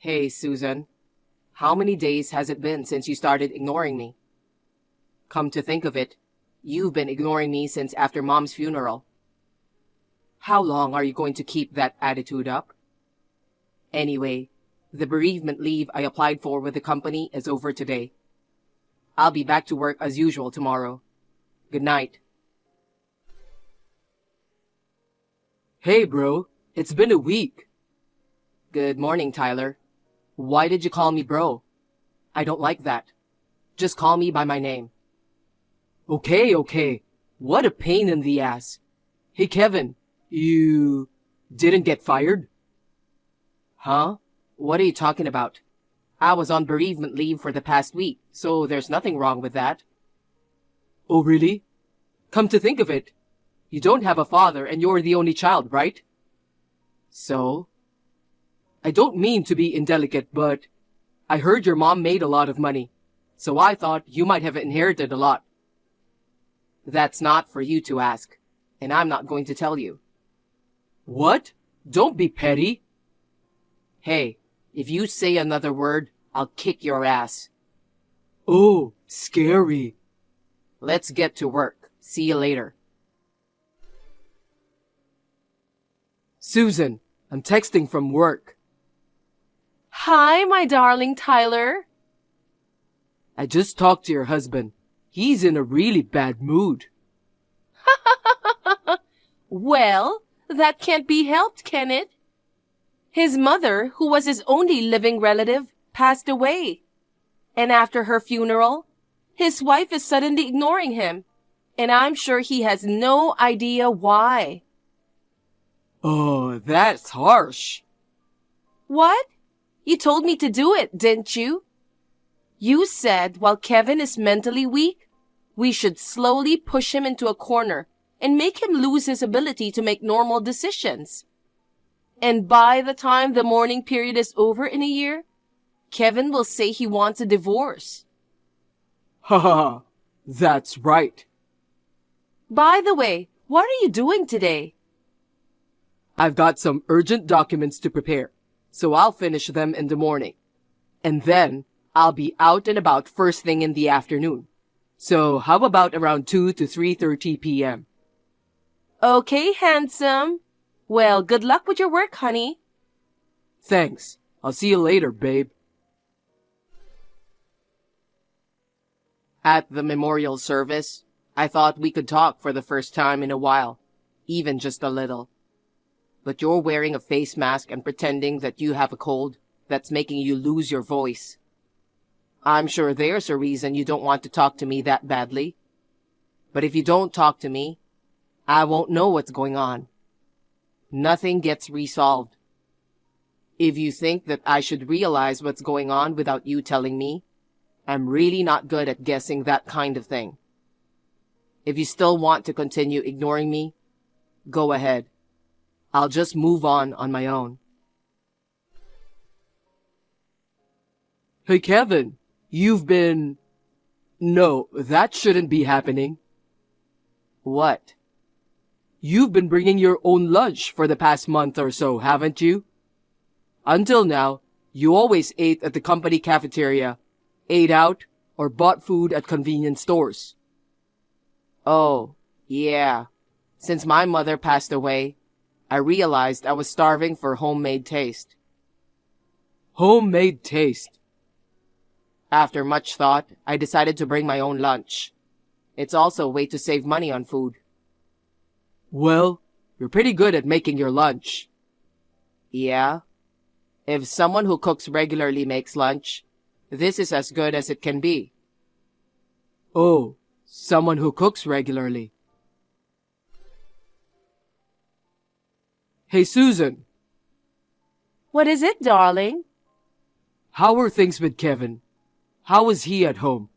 Hey, Susan. How many days has it been since you started ignoring me? Come to think of it, you've been ignoring me since after Mom's funeral. How long are you going to keep that attitude up? Anyway, the bereavement leave I applied for with the company is over today. I'll be back to work as usual tomorrow. Good night. Hey, bro. It's been a week. Good morning, Tyler. Why did you call me bro? I don't like that. Just call me by my name. Okay. What a pain in the ass. Hey, Kevin, you didn't get fired? Huh? What are you talking about? I was on bereavement leave for the past week, so there's nothing wrong with that. Oh, really? Come to think of it, you don't have a father and you're the only child, right? So? I don't mean to be indelicate, but I heard your mom made a lot of money, so I thought you might have inherited a lot. That's not for you to ask, and I'm not going to tell you. What? Don't be petty. Hey, if you say another word, I'll kick your ass. Oh, scary. Let's get to work. See you later. Susan, I'm texting from work. Hi, my darling Tyler. I just talked to your husband. He's in a really bad mood. Well, that can't be helped, can it? His mother, who was his only living relative, passed away. And after her funeral, his wife is suddenly ignoring him. And I'm sure he has no idea why. Oh, that's harsh. What? You told me to do it, didn't you? You said while Kevin is mentally weak, we should slowly push him into a corner and make him lose his ability to make normal decisions. And by the time the mourning period is over in a year, Kevin will say he wants a divorce. Ha ha, that's right. By the way, what are you doing today? I've got some urgent documents to prepare, so I'll finish them in the morning. And then I'll be out and about first thing in the afternoon. So how about around 2 to 3:30 p.m.? Okay, handsome. Well, good luck with your work, honey. Thanks. I'll see you later, babe. At the memorial service, I thought we could talk for the first time in a while, even just a little. But you're wearing a face mask and pretending that you have a cold that's making you lose your voice. I'm sure there's a reason you don't want to talk to me that badly. But if you don't talk to me, I won't know what's going on. Nothing gets resolved. If you think that I should realize what's going on without you telling me, I'm really not good at guessing that kind of thing. If you still want to continue ignoring me, go ahead. I'll just move on my own. Hey, Kevin, you've been... No, that shouldn't be happening. What? You've been bringing your own lunch for the past month or so, haven't you? Until now, you always ate at the company cafeteria, ate out, or bought food at convenience stores. Oh, yeah. Since my mother passed away, I realized I was starving for homemade taste. Homemade taste? After much thought, I decided to bring my own lunch. It's also a way to save money on food. Well, you're pretty good at making your lunch. Yeah? If someone who cooks regularly makes lunch, this is as good as it can be. Oh, someone who cooks regularly. Hey, Susan. What is it, darling? How are things with Kevin? How is he at home?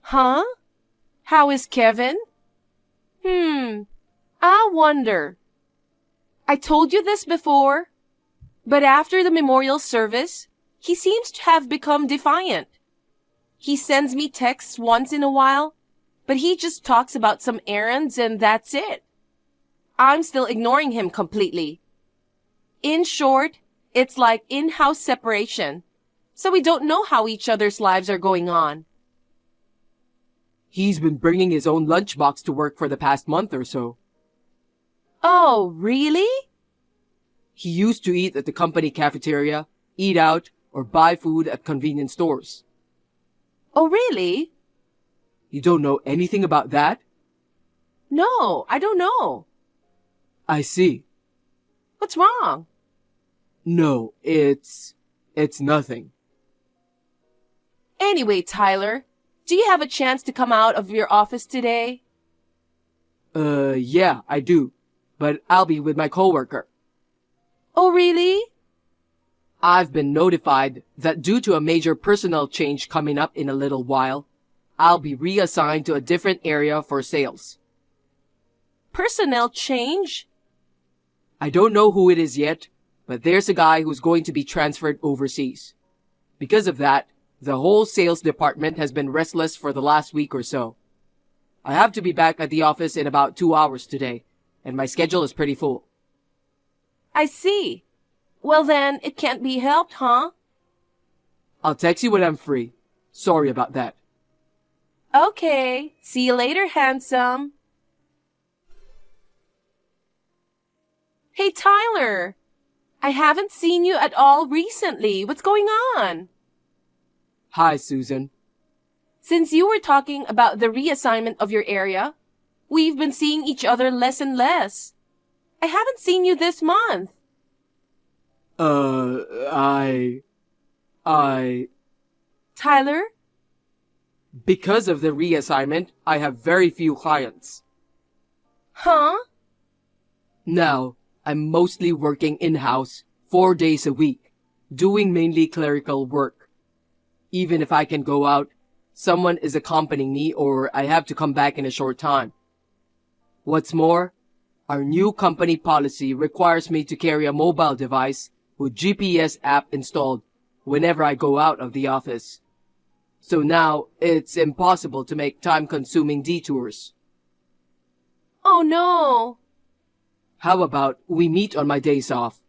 Huh? How is Kevin? I wonder. I told you this before, but after the memorial service, he seems to have become defiant. He sends me texts once in a while, but he just talks about some errands and that's it. I'm still ignoring him completely. In short, It's like in-house separation. So we don't know how each other's lives are going on. He's been bringing his own lunchbox to work for the past month or so. Oh, really? He used to eat at the company cafeteria, eat out, or buy food at convenience stores. Oh, really? You don't know anything about that? No, I don't know. I see. What's wrong? No, it's nothing. Anyway, Tyler, do you have a chance to come out of your office today? Yeah, I do. But I'll be with my coworker. Oh, really? I've been notified that due to a major personnel change coming up in a little while, I'll be reassigned to a different area for sales. Personnel change? I don't know who it is yet, but there's a guy who's going to be transferred overseas. Because of that, the whole sales department has been restless for the last week or so. I have to be back at the office in about 2 hours today, and my schedule is pretty full. I see. Well then, it can't be helped, huh? I'll text you when I'm free. Sorry about that. Okay. See you later, handsome. Hey, Tyler. I haven't seen you at all recently. What's going on? Hi, Susan. Since you were talking about the reassignment of your area, we've been seeing each other less and less. I haven't seen you this month. Tyler? Because of the reassignment, I have very few clients. Huh? Now, I'm mostly working in-house 4 days a week, doing mainly clerical work. Even if I can go out, someone is accompanying me or I have to come back in a short time. What's more, our new company policy requires me to carry a mobile device with GPS app installed whenever I go out of the office. So now, it's impossible to make time-consuming detours. Oh no. How about we meet on my days off?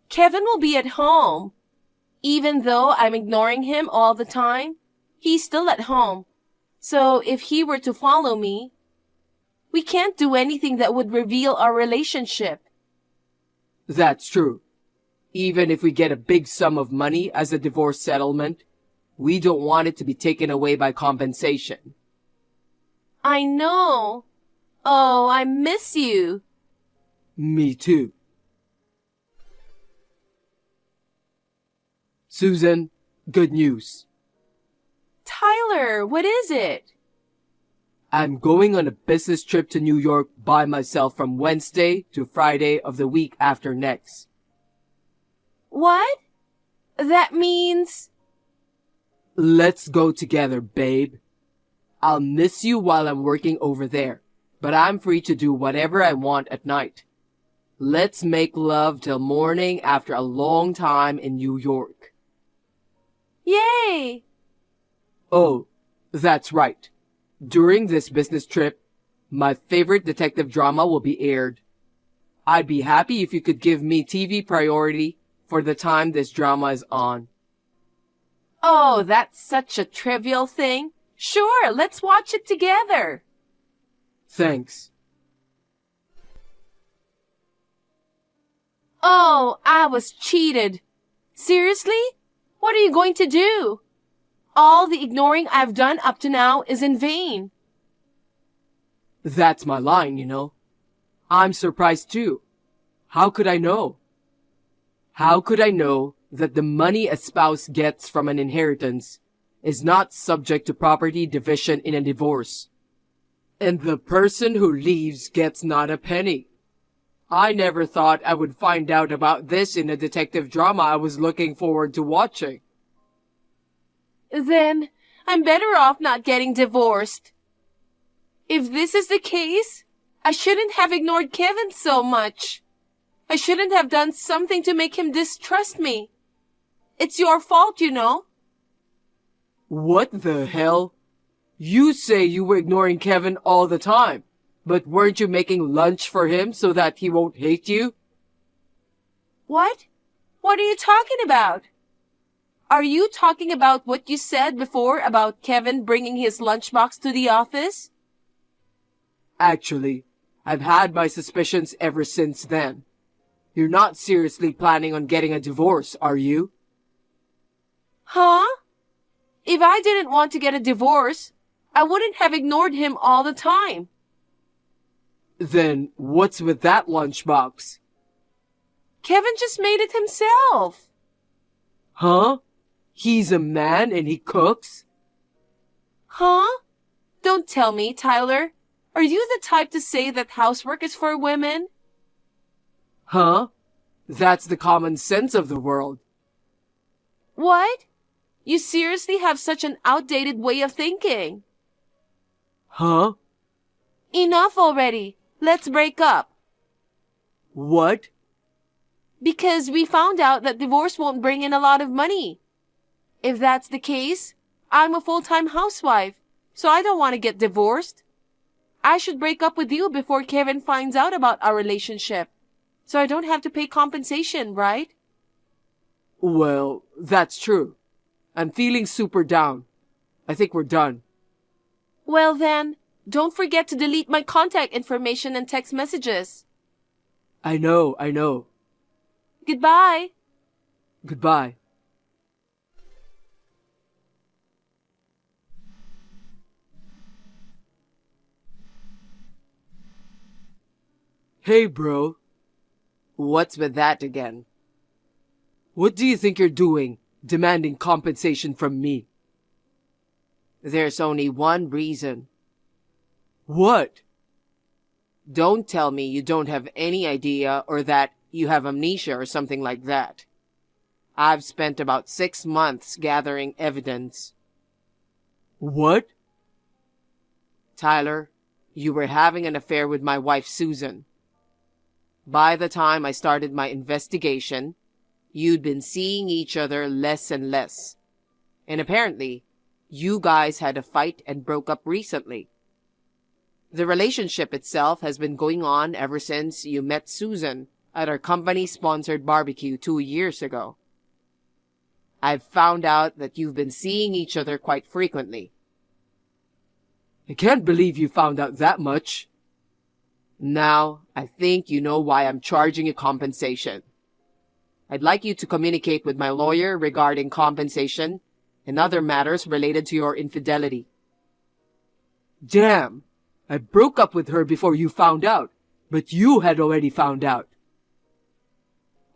Kevin will be at home. Even though I'm ignoring him all the time, he's still at home. So if he were to follow me, we can't do anything that would reveal our relationship. That's true. Even if we get a big sum of money as a divorce settlement, we don't want it to be taken away by compensation. I know. Oh, I miss you. Me too. Susan, good news. Tyler, what is it? I'm going on a business trip to New York by myself from Wednesday to Friday of the week after next. What? That means... Let's go together, babe. I'll miss you while I'm working over there, but I'm free to do whatever I want at night. Let's make love till morning after a long time in New York. Yay! Oh, that's right. During this business trip, my favorite detective drama will be aired. I'd be happy if you could give me TV priority for the time this drama is on. Oh, that's such a trivial thing. Sure, let's watch it together. Thanks. Oh, I was cheated. Seriously? What are you going to do? All the ignoring I've done up to now is in vain. That's my line, you know. I'm surprised too. How could I know? How could I know that the money a spouse gets from an inheritance is not subject to property division in a divorce? And the person who leaves gets not a penny. I never thought I would find out about this in a detective drama I was looking forward to watching. Then I'm better off not getting divorced. If this is the case, I shouldn't have ignored Kevin so much. I shouldn't have done something to make him distrust me. It's your fault, you know. What the hell? You say you were ignoring Kevin all the time, but weren't you making lunch for him so that he won't hate you? What? What are you talking about? Are you talking about what you said before about Kevin bringing his lunchbox to the office? Actually, I've had my suspicions ever since then. You're not seriously planning on getting a divorce, are you? Huh? If I didn't want to get a divorce, I wouldn't have ignored him all the time. Then what's with that lunchbox? Kevin just made it himself. Huh? He's a man and he cooks? Huh? Don't tell me, Tyler. Are you the type to say that housework is for women? Huh? That's the common sense of the world. What? You seriously have such an outdated way of thinking. Huh? Enough already. Let's break up. What? Because we found out that divorce won't bring in a lot of money. If that's the case, I'm a full-time housewife, so I don't want to get divorced. I should break up with you before Kevin finds out about our relationship, so I don't have to pay compensation, right? Well, that's true. I'm feeling super down. I think we're done. Well then, don't forget to delete my contact information and text messages. I know. Goodbye. Goodbye. Hey, bro. What's with that again? What do you think you're doing, demanding compensation from me? There's only one reason. What? Don't tell me you don't have any idea or that you have amnesia or something like that. I've spent about 6 months gathering evidence. What? Tyler, you were having an affair with my wife, Susan. By the time I started my investigation, you'd been seeing each other less and less. And apparently, you guys had a fight and broke up recently. The relationship itself has been going on ever since you met Susan at our company-sponsored barbecue 2 years ago. I've found out that you've been seeing each other quite frequently. I can't believe you found out that much. Now, I think you know why I'm charging you compensation. I'd like you to communicate with my lawyer regarding compensation and other matters related to your infidelity. Damn! I broke up with her before you found out, but you had already found out.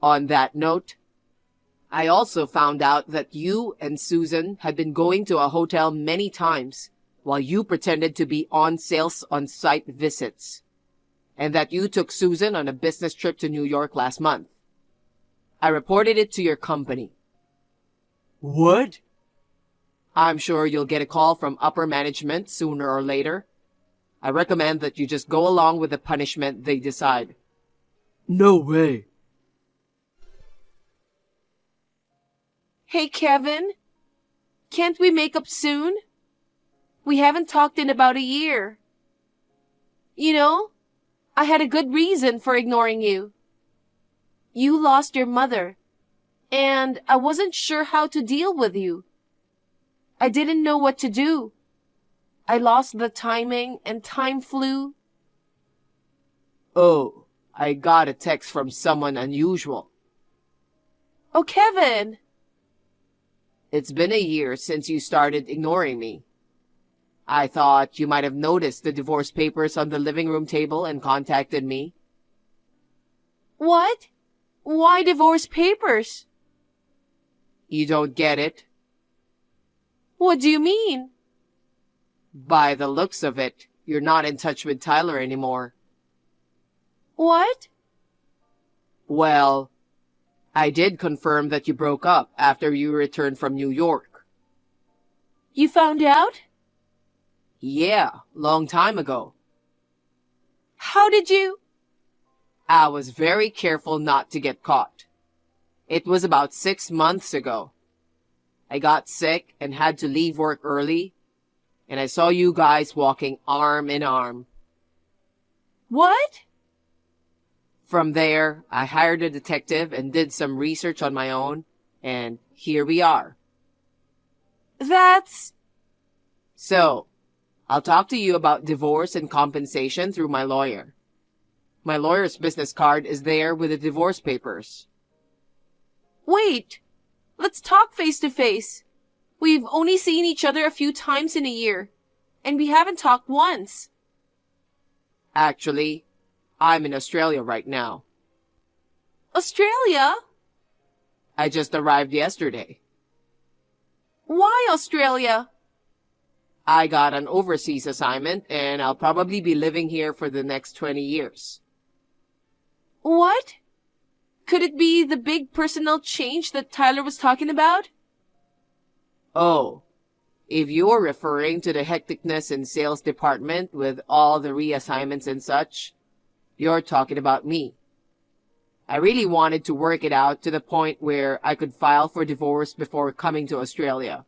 On that note, I also found out that you and Susan had been going to a hotel many times while you pretended to be on sales on-site visits, and that you took Susan on a business trip to New York last month. I reported it to your company. What? I'm sure you'll get a call from upper management sooner or later. I recommend that you just go along with the punishment they decide. No way. Hey, Kevin. Can't we make up soon? We haven't talked in about a year. You know, I had a good reason for ignoring you. You lost your mother, and I wasn't sure how to deal with you. I didn't know what to do. I lost the timing and time flew. Oh, I got a text from someone unusual. Oh, Kevin. It's been a year since you started ignoring me. I thought you might have noticed the divorce papers on the living room table and contacted me. What? Why divorce papers? You don't get it? What do you mean? By the looks of it, you're not in touch with Tyler anymore. What? Well, I did confirm that you broke up after you returned from New York. You found out? Yeah, long time ago. How did you? I was very careful not to get caught. It was about 6 months ago. I got sick and had to leave work early, and I saw you guys walking arm in arm. What? From there, I hired a detective and did some research on my own, and here we are. That's... So, I'll talk to you about divorce and compensation through my lawyer. My lawyer's business card is there with the divorce papers. Wait! Let's talk face to face. We've only seen each other a few times in a year, and we haven't talked once. Actually, I'm in Australia right now. Australia? I just arrived yesterday. Why Australia? I got an overseas assignment, and I'll probably be living here for the next 20 years. What? Could it be the big personnel change that Tyler was talking about? Oh, if you're referring to the hecticness in sales department with all the reassignments and such, you're talking about me. I really wanted to work it out to the point where I could file for divorce before coming to Australia.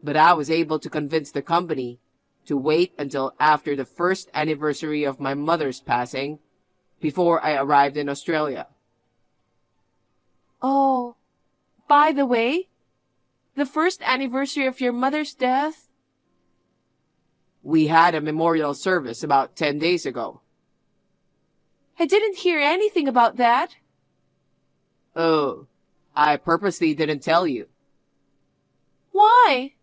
But I was able to convince the company to wait until after the first anniversary of my mother's passing before I arrived in Australia. Oh, by the way, the first anniversary of your mother's death? We had a memorial service about 10 days ago. I didn't hear anything about that. Oh, I purposely didn't tell you. Why?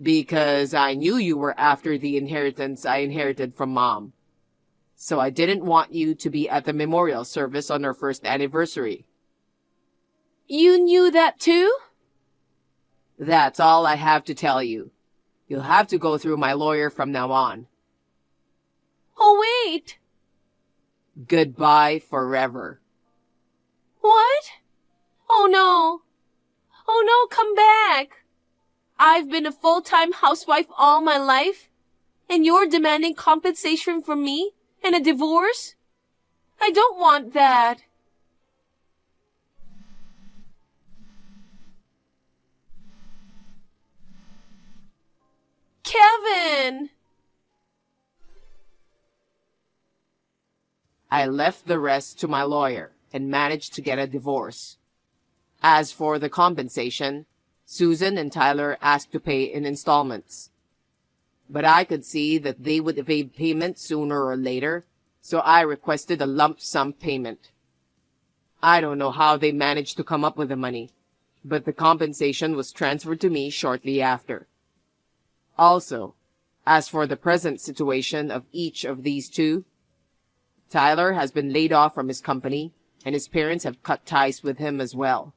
Because I knew you were after the inheritance I inherited from Mom. So I didn't want you to be at the memorial service on our first anniversary. You knew that too? That's all I have to tell you. You'll have to go through my lawyer from now on. Oh, wait. Goodbye forever. What? Oh, no. Oh, no, come back. I've been a full-time housewife all my life, and you're demanding compensation from me and a divorce? I don't want that. Kevin! I left the rest to my lawyer and managed to get a divorce. As for the compensation, Susan and Tyler asked to pay in installments. But I could see that they would evade payment sooner or later, so I requested a lump sum payment. I don't know how they managed to come up with the money, but the compensation was transferred to me shortly after. Also, as for the present situation of each of these two, Tyler has been laid off from his company, and his parents have cut ties with him as well.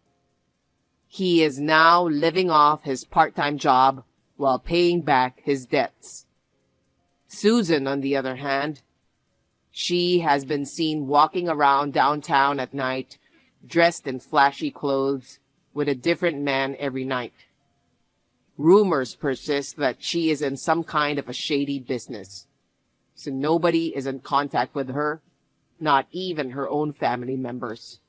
He is now living off his part-time job while paying back his debts. Susan, on the other hand, she has been seen walking around downtown at night, dressed in flashy clothes, with a different man every night. Rumors persist that she is in some kind of a shady business, so nobody is in contact with her, not even her own family members.